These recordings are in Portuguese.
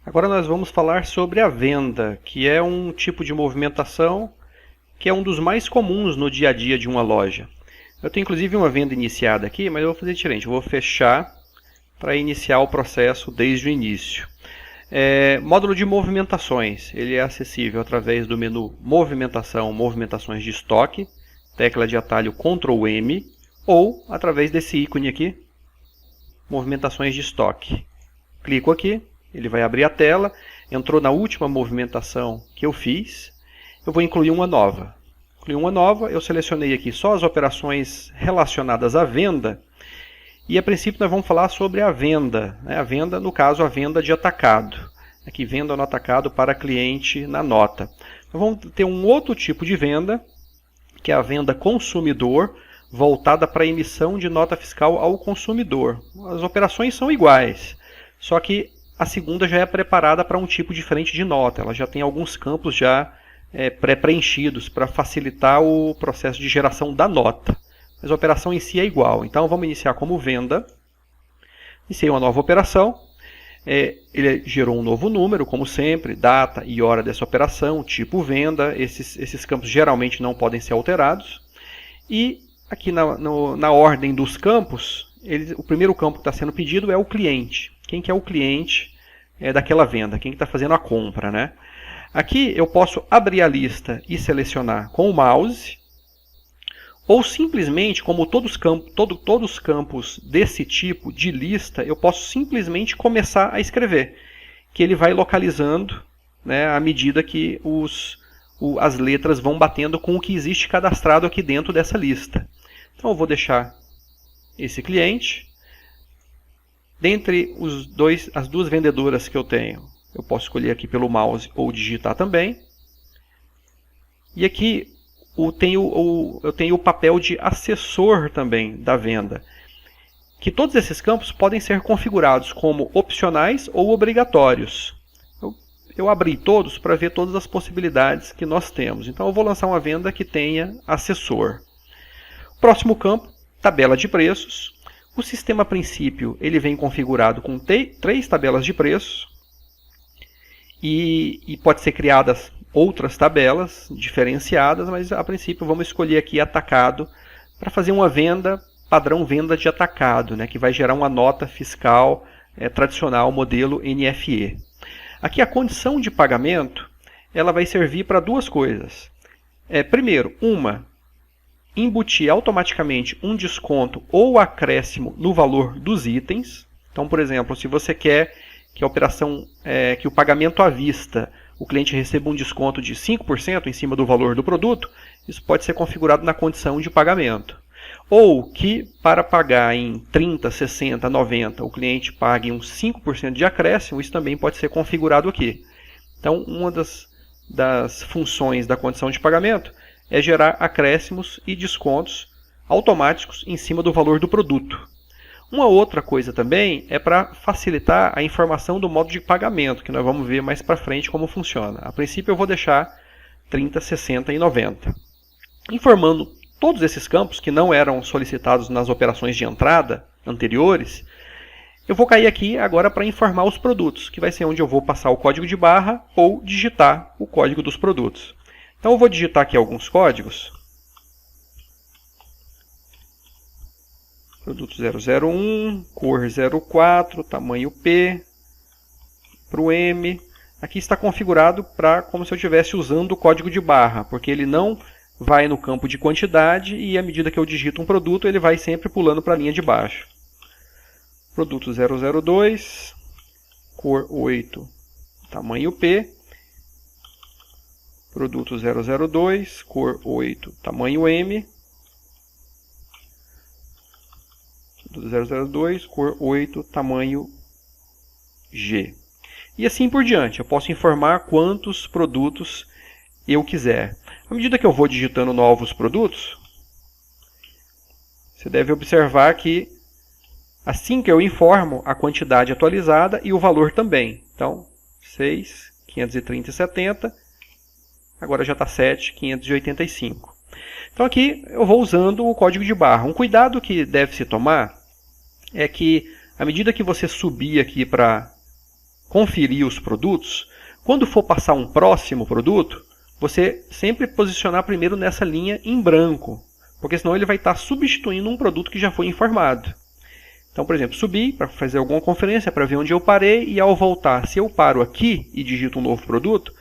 Agora nós vamos falar sobre a venda, que é um tipo de movimentação que é um dos mais comuns no dia a dia de uma loja. Eu tenho inclusive uma venda iniciada aqui, mas eu vou fazer diferente. Eu vou fechar para iniciar o processo desde o início. Módulo de movimentações. Ele é acessível através do menu Movimentação, Movimentações de Estoque, tecla de atalho Ctrl M, ou através desse ícone aqui, Movimentações de Estoque. Clico aqui, ele vai abrir a tela, entrou na última movimentação que eu fiz, eu vou incluir uma nova. Eu selecionei aqui só as operações relacionadas à venda, e a princípio nós vamos falar sobre a venda, né? A venda, no caso, a venda de atacado. Aqui, venda no atacado para cliente na nota. Nós vamos ter um outro tipo de venda, que é a venda consumidor, voltada para a emissão de nota fiscal ao consumidor. As operações são iguais, só que a segunda já é preparada para um tipo diferente de nota. Ela já tem alguns campos já pré-preenchidos para facilitar o processo de geração da nota. Mas a operação em si é igual. Então vamos iniciar como venda. Iniciei uma nova operação. Ele gerou um novo número, como sempre, data e hora dessa operação, tipo venda. Esses campos geralmente não podem ser alterados. E aqui na ordem dos campos, o primeiro campo que está sendo pedido é o cliente. Quem que é o cliente daquela venda? Quem que está fazendo a compra, né? Aqui eu posso abrir a lista e selecionar com o mouse, ou simplesmente, como todos os campos desse tipo de lista, eu posso simplesmente começar a escrever, que ele vai localizando, né, à medida que as letras vão batendo com o que existe cadastrado aqui dentro dessa lista. Então eu vou deixar esse cliente. Dentre as duas vendedoras que eu tenho, eu posso escolher aqui pelo mouse ou digitar também. E aqui eu tenho o papel de assessor também da venda, que todos esses campos podem ser configurados como opcionais ou obrigatórios. Eu abri todos para ver todas as possibilidades que nós temos. Então eu vou lançar uma venda que tenha assessor. Próximo campo, tabela de preços. O sistema a princípio ele vem configurado com 3 tabelas de preços e pode ser criadas outras tabelas diferenciadas, mas a princípio vamos escolher aqui atacado para fazer uma venda, padrão venda de atacado, né, que vai gerar uma nota fiscal tradicional modelo NFE. Aqui a condição de pagamento ela vai servir para duas coisas. Primeiro, embutir automaticamente um desconto ou acréscimo no valor dos itens. Então, por exemplo, se você quer que a operação, que o pagamento à vista, o cliente receba um desconto de 5% em cima do valor do produto, isso pode ser configurado na condição de pagamento. Ou que para pagar em 30, 60, 90, o cliente pague uns 5% de acréscimo, isso também pode ser configurado aqui. Então, uma das funções da condição de pagamento é gerar acréscimos e descontos automáticos em cima do valor do produto. Uma outra coisa também é para facilitar a informação do modo de pagamento, que nós vamos ver mais para frente como funciona. A princípio eu vou deixar 30, 60 e 90. Informando todos esses campos que não eram solicitados nas operações de entrada anteriores, eu vou cair aqui agora para informar os produtos, que vai ser onde eu vou passar o código de barra ou digitar o código dos produtos. Então eu vou digitar aqui alguns códigos. Produto 001, cor 04, tamanho P, para o M. Aqui está configurado como se eu estivesse usando o código de barra, porque ele não vai no campo de quantidade e à medida que eu digito um produto, ele vai sempre pulando para a linha de baixo. Produto 002, cor 8, tamanho P. Produto 002, cor 8, tamanho M. Produto 002, cor 8, tamanho G. E assim por diante. Eu posso informar quantos produtos eu quiser. À medida que eu vou digitando novos produtos, você deve observar que assim que eu informo a quantidade atualizada e o valor também. Então, 6, 530,70. Agora já está 7,585. Então aqui eu vou usando o código de barra. Um cuidado que deve se tomar é que à medida que você subir aqui para conferir os produtos, quando for passar um próximo produto, você sempre posicionar primeiro nessa linha em branco, porque senão ele vai estar substituindo um produto que já foi informado. Então, por exemplo, subi para fazer alguma conferência, para ver onde eu parei, e ao voltar, se eu paro aqui e digito um novo produto,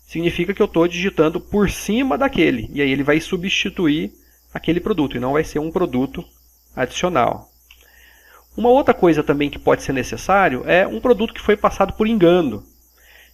significa que eu estou digitando por cima daquele, e aí ele vai substituir aquele produto, e não vai ser um produto adicional. Uma outra coisa também que pode ser necessário é um produto que foi passado por engano.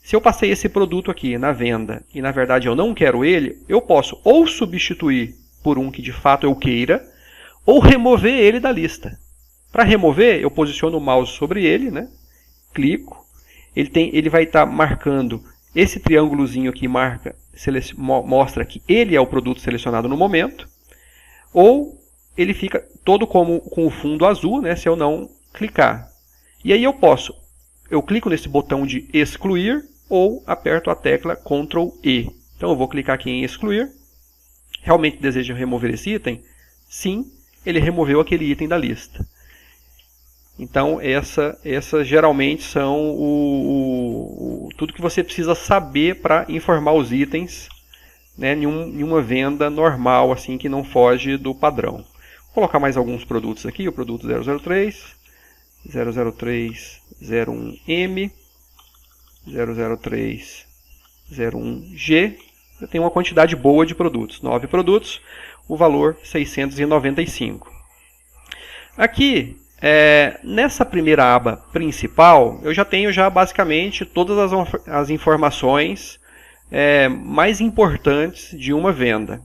Se eu passei esse produto aqui na venda e na verdade eu não quero ele, eu posso ou substituir por um que de fato eu queira, ou remover ele da lista. Para remover, eu posiciono o mouse sobre ele, né? Clico, ele vai estar marcando esse triângulozinho aqui, mostra que ele é o produto selecionado no momento, ou ele fica todo com o fundo azul, né, se eu não clicar. E aí eu clico nesse botão de excluir ou aperto a tecla Ctrl E. Então eu vou clicar aqui em excluir. Realmente desejo remover esse item? Sim, ele removeu aquele item da lista. Então essas geralmente são tudo que você precisa saber para informar os itens, né, em uma venda normal, assim, que não foge do padrão. Vou colocar mais alguns produtos aqui, o produto 003, 003, 01M, 003, 01G. Eu tenho uma quantidade boa de produtos, 9 produtos, o valor 695. Aqui, nessa primeira aba principal, eu já tenho basicamente todas as informações mais importantes de uma venda.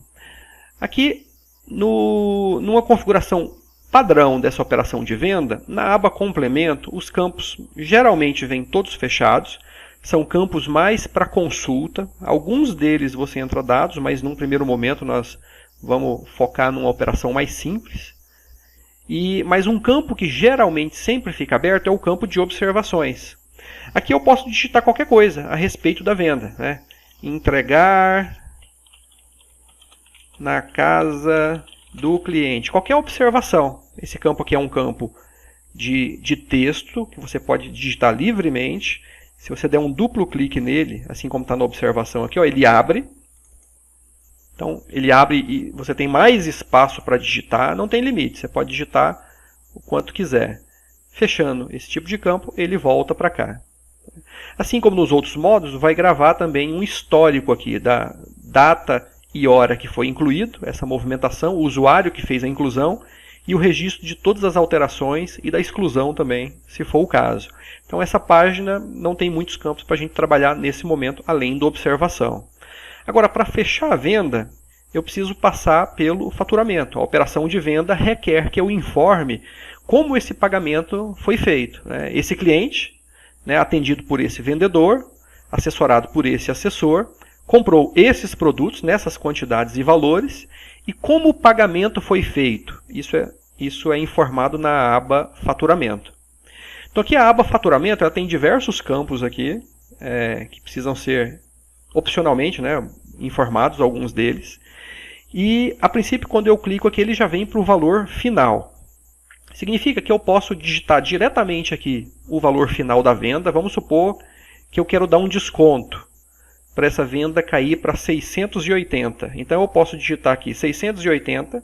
Aqui, numa configuração padrão dessa operação de venda, na aba complemento, os campos geralmente vêm todos fechados, são campos mais para consulta, alguns deles você entra dados, mas num primeiro momento nós vamos focar numa operação mais simples. Mas um campo que geralmente sempre fica aberto é o campo de observações. Aqui eu posso digitar qualquer coisa a respeito da venda, né? Entregar na casa do cliente. Qualquer observação. Esse campo aqui é um campo de texto que você pode digitar livremente. Se você der um duplo clique nele, assim como está na observação aqui, ó, ele abre. Então, ele abre e você tem mais espaço para digitar, não tem limite, você pode digitar o quanto quiser. Fechando esse tipo de campo, ele volta para cá. Assim como nos outros modos, vai gravar também um histórico aqui da data e hora que foi incluído, essa movimentação, o usuário que fez a inclusão e o registro de todas as alterações e da exclusão também, se for o caso. Então essa página não tem muitos campos para a gente trabalhar nesse momento, além da observação. Agora, para fechar a venda, eu preciso passar pelo faturamento. A operação de venda requer que eu informe como esse pagamento foi feito. Esse cliente, atendido por esse vendedor, assessorado por esse assessor, comprou esses produtos nessas quantidades e valores e como o pagamento foi feito. Isso é informado na aba faturamento. Então aqui a aba faturamento ela tem diversos campos aqui que precisam ser opcionalmente informados, alguns deles. E a princípio quando eu clico aqui ele já vem para o valor final. Significa que eu posso digitar diretamente aqui o valor final da venda. Vamos supor que eu quero dar um desconto para essa venda cair para 680. Então eu posso digitar aqui 680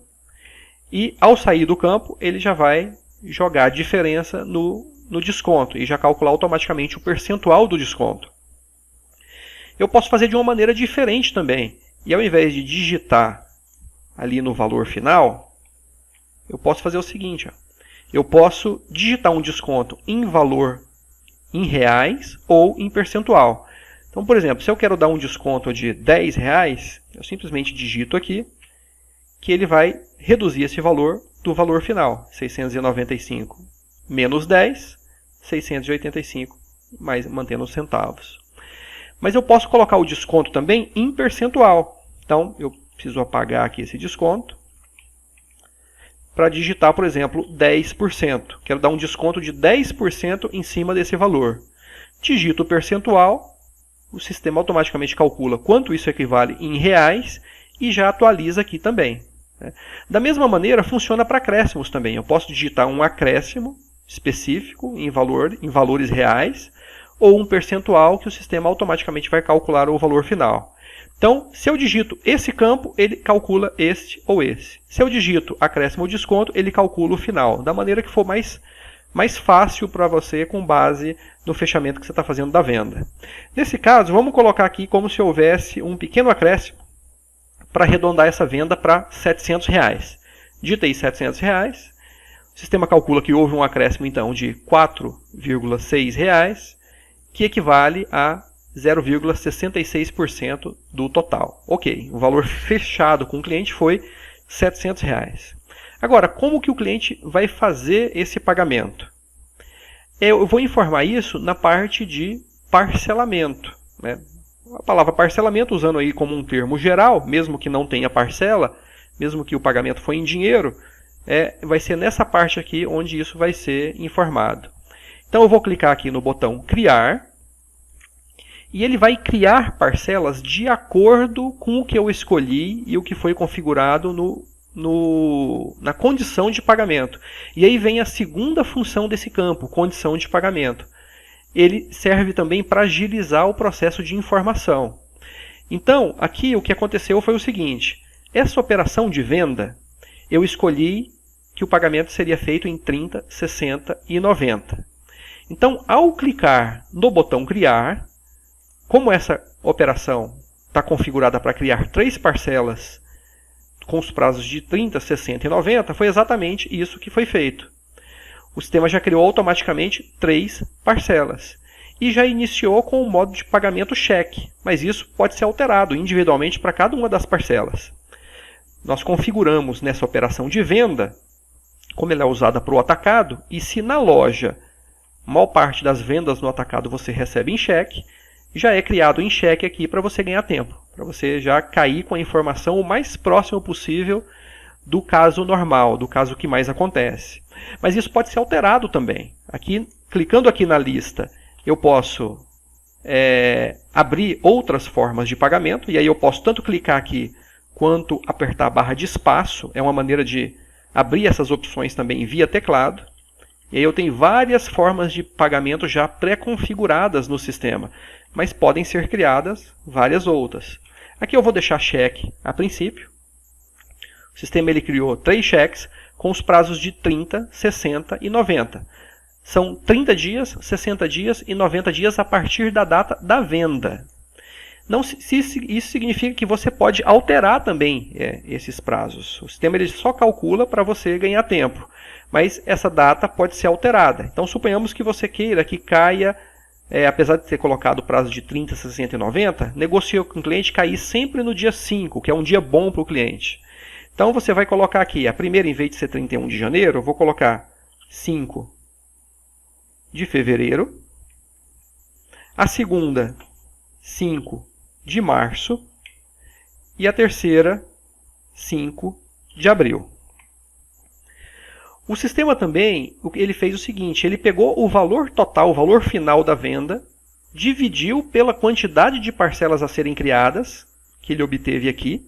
e ao sair do campo ele já vai jogar a diferença no desconto e já calcular automaticamente o percentual do desconto. Eu posso fazer de uma maneira diferente também. E ao invés de digitar ali no valor final, eu posso fazer o seguinte. Eu posso digitar um desconto em valor em reais ou em percentual. Então, por exemplo, se eu quero dar um desconto de R$10, eu simplesmente digito aqui que ele vai reduzir esse valor do valor final. 695 menos 10, 685, mas mantendo os centavos. Mas eu posso colocar o desconto também em percentual. Então, eu preciso apagar aqui esse desconto para digitar, por exemplo, 10%. Quero dar um desconto de 10% em cima desse valor. Digito o percentual, o sistema automaticamente calcula quanto isso equivale em reais e já atualiza aqui também. Da mesma maneira, funciona para acréscimos também. Eu posso digitar um acréscimo específico em valores reais, ou um percentual que o sistema automaticamente vai calcular o valor final. Então, se eu digito esse campo, ele calcula este ou esse. Se eu digito acréscimo ou desconto, ele calcula o final, da maneira que for mais fácil para você com base no fechamento que você está fazendo da venda. Nesse caso, vamos colocar aqui como se houvesse um pequeno acréscimo para arredondar essa venda para R$ 700. Digitei R$ 700, o sistema calcula que houve um acréscimo então de R$ 4,6, que equivale a 0,66% do total. Ok, o valor fechado com o cliente foi R$ 700. Agora, como que o cliente vai fazer esse pagamento? Eu vou informar isso na parte de parcelamento, né? A palavra parcelamento, usando aí como um termo geral, mesmo que não tenha parcela, mesmo que o pagamento for em dinheiro, vai ser nessa parte aqui onde isso vai ser informado. Então eu vou clicar aqui no botão criar, e ele vai criar parcelas de acordo com o que eu escolhi e o que foi configurado na condição de pagamento. E aí vem a segunda função desse campo, condição de pagamento. Ele serve também para agilizar o processo de informação. Então, aqui o que aconteceu foi o seguinte: essa operação de venda, eu escolhi que o pagamento seria feito em 30, 60 e 90. Então, ao clicar no botão criar, como essa operação está configurada para criar 3 parcelas com os prazos de 30, 60 e 90, foi exatamente isso que foi feito. O sistema já criou automaticamente 3 parcelas e já iniciou com o modo de pagamento cheque, mas isso pode ser alterado individualmente para cada uma das parcelas. Nós configuramos nessa operação de venda, como ela é usada para o atacado, e se na loja, a maior parte das vendas no atacado você recebe em cheque, já é criado em cheque aqui para você ganhar tempo, para você já cair com a informação o mais próximo possível do caso normal, do caso que mais acontece. Mas isso pode ser alterado também. Aqui, clicando aqui na lista, eu posso abrir outras formas de pagamento, e aí eu posso tanto clicar aqui quanto apertar a barra de espaço, é uma maneira de abrir essas opções também via teclado. E aí eu tenho várias formas de pagamento já pré-configuradas no sistema, mas podem ser criadas várias outras. Aqui eu vou deixar cheque a princípio. O sistema ele criou 3 cheques com os prazos de 30, 60 e 90. São 30 dias, 60 dias e 90 dias a partir da data da venda. Isso significa que você pode alterar também esses prazos. O sistema ele só calcula para você ganhar tempo, mas essa data pode ser alterada. Então suponhamos que você queira que caia, apesar de ter colocado o prazo de 30, 60 e 90, negocia com o cliente cair sempre no dia 5, que é um dia bom para o cliente. Então você vai colocar aqui, a primeira, em vez de ser 31 de janeiro, eu vou colocar 5 de fevereiro. A segunda, 5 de março. E a terceira, 5 de abril. O sistema também, ele fez o seguinte: ele pegou o valor total, o valor final da venda, dividiu pela quantidade de parcelas a serem criadas, que ele obteve aqui,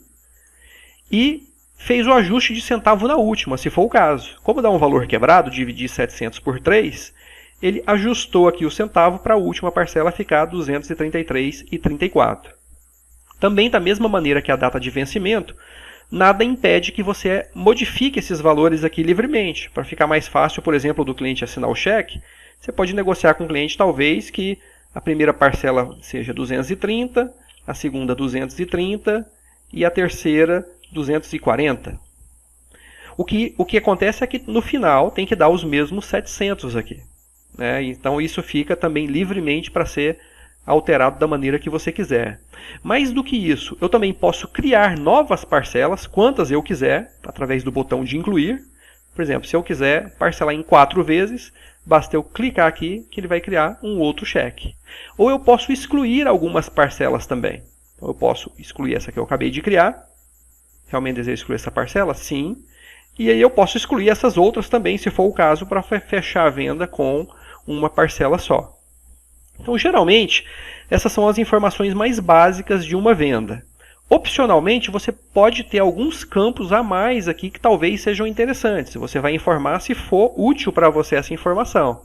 e fez o ajuste de centavo na última, se for o caso. Como dá um valor quebrado, dividir 700 por 3, ele ajustou aqui o centavo para a última parcela ficar 233,34. Também, da mesma maneira que a data de vencimento, nada impede que você modifique esses valores aqui livremente. Para ficar mais fácil, por exemplo, do cliente assinar o cheque, você pode negociar com o cliente, talvez, que a primeira parcela seja 230, a segunda 230 e a terceira 240. O que acontece é que no final tem que dar os mesmos 700 aqui, né? Então isso fica também livremente para ser alterado da maneira que você quiser. Mais do que isso, eu também posso criar novas parcelas, quantas eu quiser, através do botão de incluir. Por exemplo, se eu quiser parcelar em 4 vezes, basta eu clicar aqui que ele vai criar um outro cheque. Ou eu posso excluir algumas parcelas também. Então, eu posso excluir essa que eu acabei de criar. Realmente desejo excluir essa parcela? Sim. E aí eu posso excluir essas outras também, se for o caso, para fechar a venda com uma parcela só. Então, geralmente, essas são as informações mais básicas de uma venda. Opcionalmente, você pode ter alguns campos a mais aqui que talvez sejam interessantes. Você vai informar se for útil para você essa informação.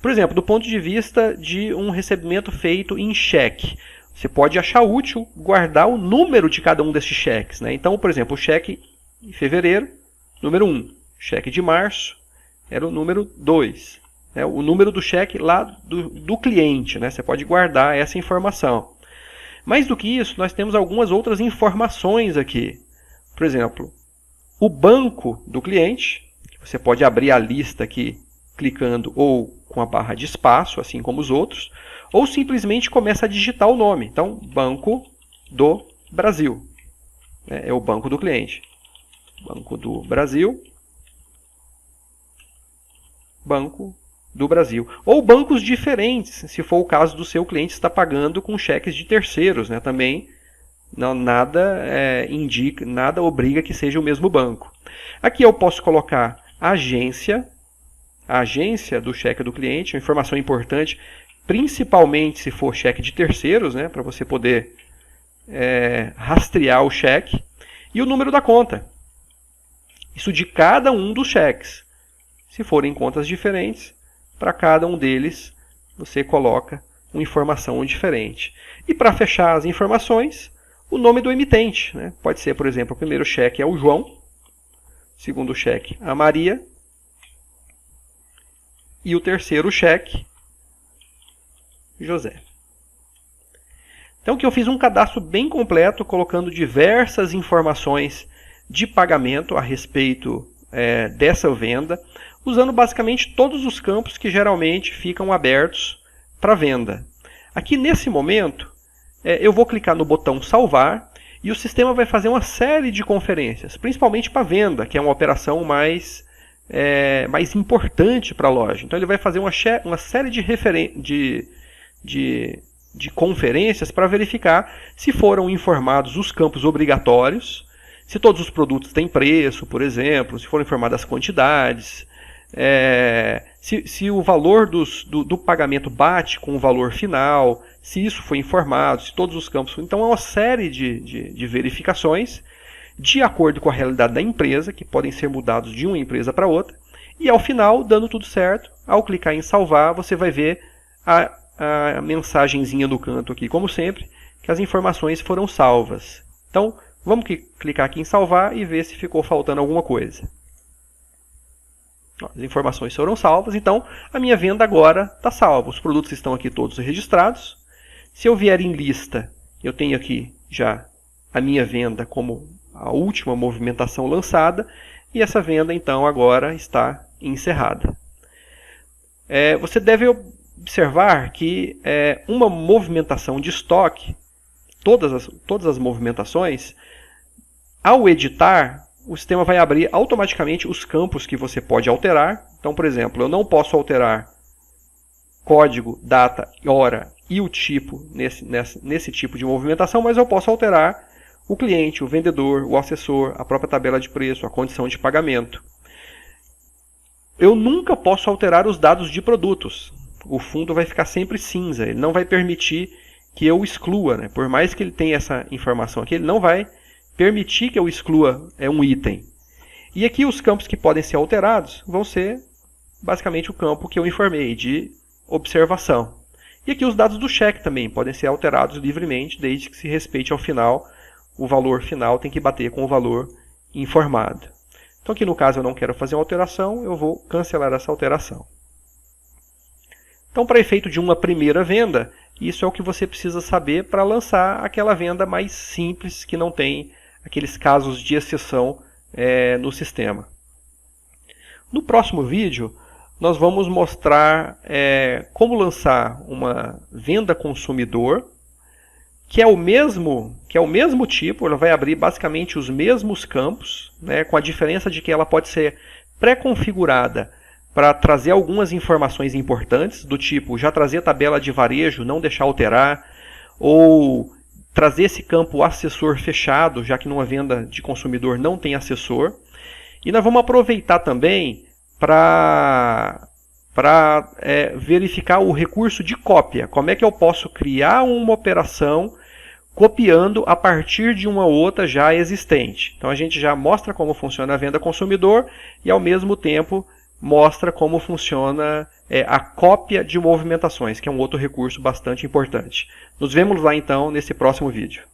Por exemplo, do ponto de vista de um recebimento feito em cheque, você pode achar útil guardar o número de cada um desses cheques, né? Então, por exemplo, o cheque em fevereiro, número 1. Cheque de março era o número 2. Né? O número do cheque lá do cliente, né? Você pode guardar essa informação. Mais do que isso, nós temos algumas outras informações aqui. Por exemplo, o banco do cliente. Você pode abrir a lista aqui clicando ou com a barra de espaço, assim como os outros, ou simplesmente começa a digitar o nome. Então, Banco do Brasil. É o banco do cliente. Banco do Brasil. Banco do Brasil. Ou bancos diferentes, se for o caso do seu cliente estar pagando com cheques de terceiros, né? Também não, nada indica, nada obriga que seja o mesmo banco. Aqui eu posso colocar a agência do cheque do cliente, uma informação importante, principalmente se for cheque de terceiros, né? Para você poder rastrear o cheque, e o número da conta. Isso de cada um dos cheques. Se forem contas diferentes, para cada um deles você coloca uma informação diferente. E para fechar as informações, o nome do emitente. Né? Pode ser, por exemplo, o primeiro cheque é o João, o segundo cheque a Maria, e o terceiro cheque, José. Então aqui eu fiz um cadastro bem completo, colocando diversas informações de pagamento a respeito dessa venda, usando basicamente todos os campos que geralmente ficam abertos para venda. Aqui nesse momento, eu vou clicar no botão salvar e o sistema vai fazer uma série de conferências, principalmente para venda, que é uma operação mais importante para a loja. Então ele vai fazer uma série de conferências para verificar se foram informados os campos obrigatórios, se todos os produtos têm preço, por exemplo, se foram informadas as quantidades, se o valor do pagamento bate com o valor final, se isso foi informado, se todos os campos... Então é uma série de verificações de acordo com a realidade da empresa, que podem ser mudados de uma empresa para outra, e ao final, dando tudo certo, ao clicar em salvar, você vai ver a mensagenzinha no canto aqui, como sempre, que as informações foram salvas. Então, vamos clicar aqui em salvar e ver se ficou faltando alguma coisa. As informações foram salvas, então a minha venda agora está salva. Os produtos estão aqui todos registrados. Se eu vier em lista, eu tenho aqui já a minha venda como a última movimentação lançada, e essa venda então agora está encerrada. Você deve observar que uma movimentação de estoque, todas as movimentações, ao editar, o sistema vai abrir automaticamente os campos que você pode alterar. Então, por exemplo, eu não posso alterar código, data, hora e o tipo nesse tipo de movimentação, mas eu posso alterar o cliente, o vendedor, o assessor, a própria tabela de preço, a condição de pagamento. Eu nunca posso alterar os dados de produtos. O fundo vai ficar sempre cinza, ele não vai permitir que eu exclua, né? Por mais que ele tenha essa informação aqui, ele não vai permitir que eu exclua um item. E aqui os campos que podem ser alterados vão ser basicamente o campo que eu informei de observação. E aqui os dados do cheque também podem ser alterados livremente, desde que se respeite ao final, o valor final tem que bater com o valor informado. Então aqui no caso eu não quero fazer uma alteração, eu vou cancelar essa alteração. Então, para efeito de uma primeira venda, isso é o que você precisa saber para lançar aquela venda mais simples, que não tem aqueles casos de exceção no sistema. No próximo vídeo, nós vamos mostrar como lançar uma venda consumidor, que é o mesmo tipo, ela vai abrir basicamente os mesmos campos, né, com a diferença de que ela pode ser pré-configurada para trazer algumas informações importantes, do tipo já trazer a tabela de varejo, não deixar alterar, ou trazer esse campo assessor fechado, já que numa venda de consumidor não tem assessor. E nós vamos aproveitar também para verificar o recurso de cópia. Como é que eu posso criar uma operação copiando a partir de uma outra já existente. Então a gente já mostra como funciona a venda consumidor e ao mesmo tempo mostra como funciona a cópia de movimentações, que é um outro recurso bastante importante. Nos vemos lá então nesse próximo vídeo.